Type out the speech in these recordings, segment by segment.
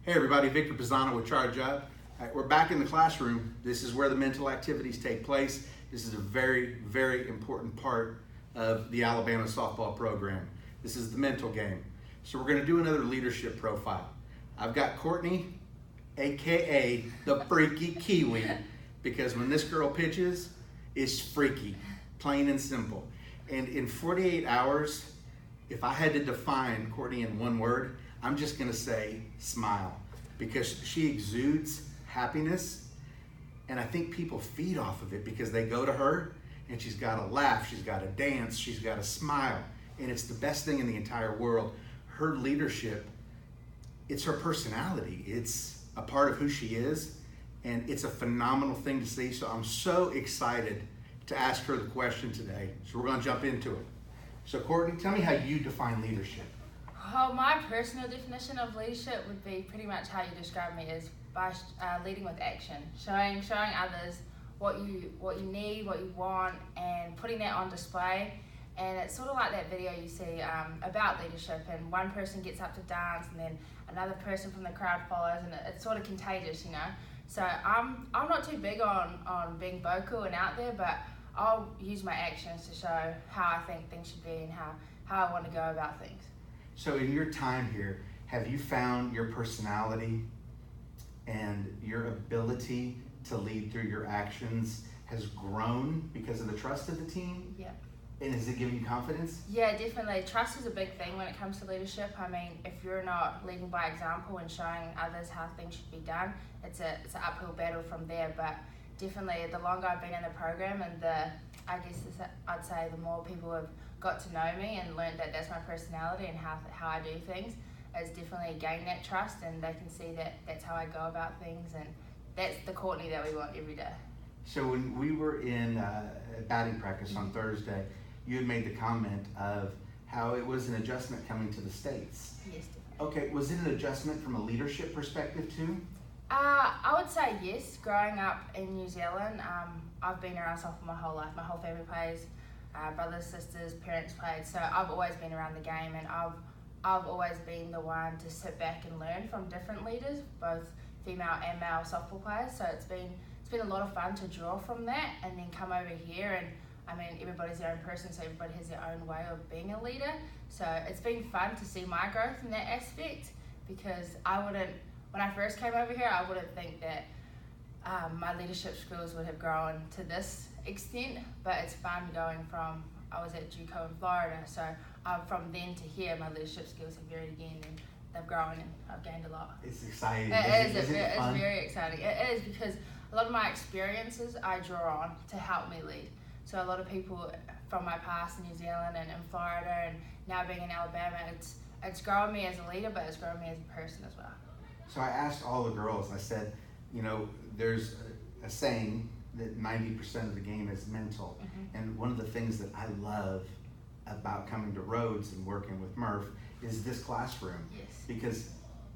Hey everybody, Victor Pizzano with Charge Up. All right, we're back in the classroom. This is where the mental activities take place. This is a very, very important part of the Alabama softball program. This is the mental game. So we're gonna do another leadership profile. I've got Courtney, AKA the Freaky Kiwi, because when this girl pitches, it's freaky, plain and simple. And in 48 hours, if I had to define Courtney in one word, I'm just gonna say smile, because she exudes happiness, and I think people feed off of it because they go to her and she's got a laugh, she's got a dance, she's got a smile, and it's the best thing in the entire world. Her leadership, it's her personality, it's a part of who she is, and it's a phenomenal thing to see. So I'm so excited to ask her the question today. So we're gonna jump into it. So Courtney, tell me how you define leadership. Well, my personal definition of leadership would be pretty much how you describe me, is by leading with action, showing others what you need, what you want, and putting that on display. And it's sort of like that video you see about leadership, and one person gets up to dance, and then another person from the crowd follows, and it's sort of contagious, you know. So I'm not too big on being vocal and out there, but I'll use my actions to show how I think things should be and how I want to go about things. So in your time here, have you found your personality and your ability to lead through your actions has grown because of the trust of the team? Yeah. And is it giving you confidence? Yeah, definitely. Trust is a big thing when it comes to leadership. I mean, if you're not leading by example and showing others how things should be done, it's an uphill battle from there. But definitely, the longer I've been in the program, and I'd say the more people have got to know me and learned that that's my personality and how I do things, it's definitely gained that trust, and they can see that that's how I go about things, and that's the Courtney that we want every day. So when we were in batting practice on Thursday, you had made the comment of how it was an adjustment coming to the States. Yes, definitely. Okay, was it an adjustment from a leadership perspective too? I would say yes. Growing up in New Zealand, I've been around softball my whole life. My whole family plays, brothers, sisters, parents played. So I've always been around the game, and I've always been the one to sit back and learn from different leaders, both female and male softball players. So it's been a lot of fun to draw from that, and then come over here, and I mean, everybody's their own person, so everybody has their own way of being a leader. So it's been fun to see my growth in that aspect, because when I first came over here, I wouldn't think that my leadership skills would have grown to this extent, but it's fun going from, I was at JUCO in Florida, so from then to here, my leadership skills have varied again, and they've grown, and I've gained a lot. It's exciting. It's very exciting. It is, because a lot of my experiences I draw on to help me lead. So a lot of people from my past in New Zealand and in Florida, and now being in Alabama, it's grown me as a leader, but it's grown me as a person as well. So I asked all the girls, I said, you know, there's a saying that 90% of the game is mental. Mm-hmm. And one of the things that I love about coming to Rhodes and working with Murph is this classroom. Yes. Because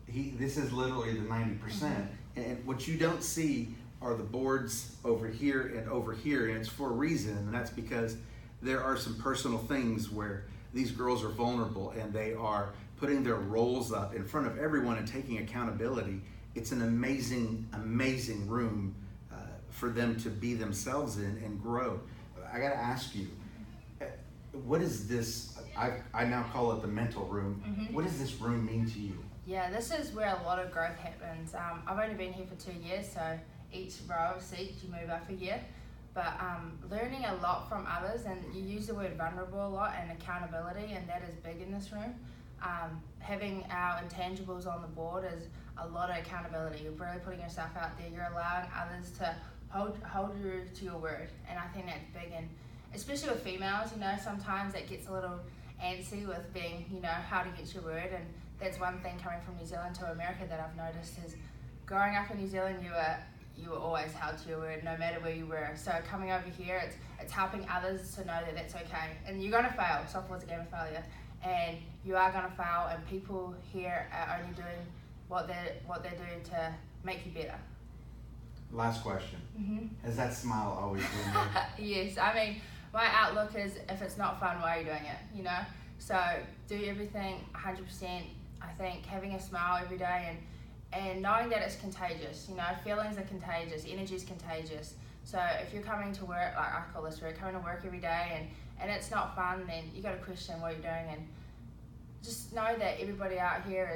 this is literally the 90%. Mm-hmm. And what you don't see are the boards over here, and it's for a reason, and that's because there are some personal things where these girls are vulnerable, and they are putting their roles up in front of everyone and taking accountability. It's an amazing, amazing room for them to be themselves in and grow. I gotta ask you, what is this, I now call it the mental room. Mm-hmm. What does this room mean to you? Yeah, this is where a lot of growth happens. I've only been here for 2 years, so each row of seats you move up a year. But learning a lot from others, and you use the word vulnerable a lot, and accountability, and that is big in this room. Having our intangibles on the board is a lot of accountability. You're really putting yourself out there. You're allowing others to hold you to your word, and I think that's big. And especially with females, you know, sometimes it gets a little antsy with being, you know, held against your word. And that's one thing coming from New Zealand to America that I've noticed is, growing up in New Zealand, you were always held to your word, no matter where you were. So coming over here, it's helping others to know that that's okay. And you're gonna fail. Softball's a game of failure, and you are gonna fail. And people here are only doing what they're doing to make you better. Last question. Mm-hmm. Has that smile always been there? Yes. I mean, my outlook is, if it's not fun, why are you doing it? You know. So do everything 100%. I think having a smile every day, and and knowing that it's contagious. You know, feelings are contagious, energy is contagious. So if you're coming to work, like I call this work, coming to work every day and it's not fun, then you got to question what you're doing, and just know that everybody out here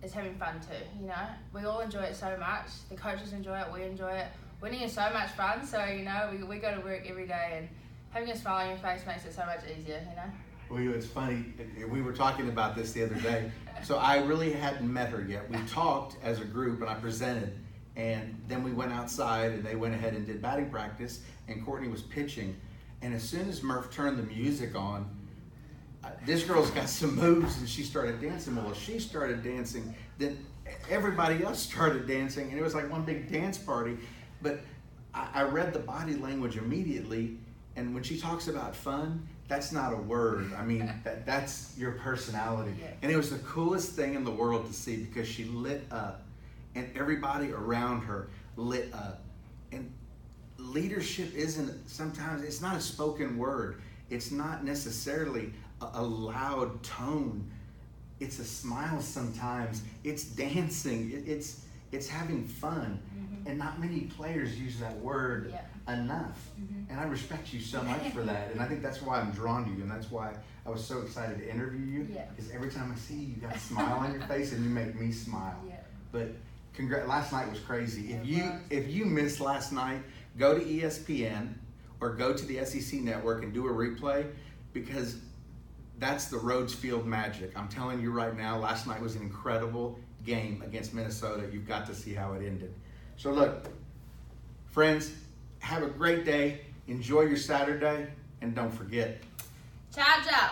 is having fun too. You know, we all enjoy it so much. The coaches enjoy it, we enjoy it. Winning is so much fun, so you know, we go to work every day, and having a smile on your face makes it so much easier, you know. Well, it's funny, we were talking about this the other day. So I really hadn't met her yet. We talked as a group and I presented, and then we went outside and they went ahead and did batting practice, and Courtney was pitching. And as soon as Murph turned the music on, this girl's got some moves, and she started dancing. Well, she started dancing, then everybody else started dancing, and it was like one big dance party. But I read the body language immediately, and when she talks about fun, that's not a word. I mean, that's your personality. Yeah. And it was the coolest thing in the world to see, because she lit up, and everybody around her lit up. And leadership sometimes it's not a spoken word. It's not necessarily a loud tone. It's a smile sometimes. It's dancing. It's having fun. And not many players use that word enough. And I respect you so much for that. And I think that's why I'm drawn to you, and that's why I was so excited to interview you. Because every time I see you, you got a smile on your face, and you make me smile. But last night was crazy. If you missed last night, go to ESPN or go to the SEC Network and do a replay, because that's the Rhodes Field magic. I'm telling you right now, last night was an incredible game against Minnesota. You've got to see how it ended. So look, friends, have a great day. Enjoy your Saturday, and don't forget, charge up.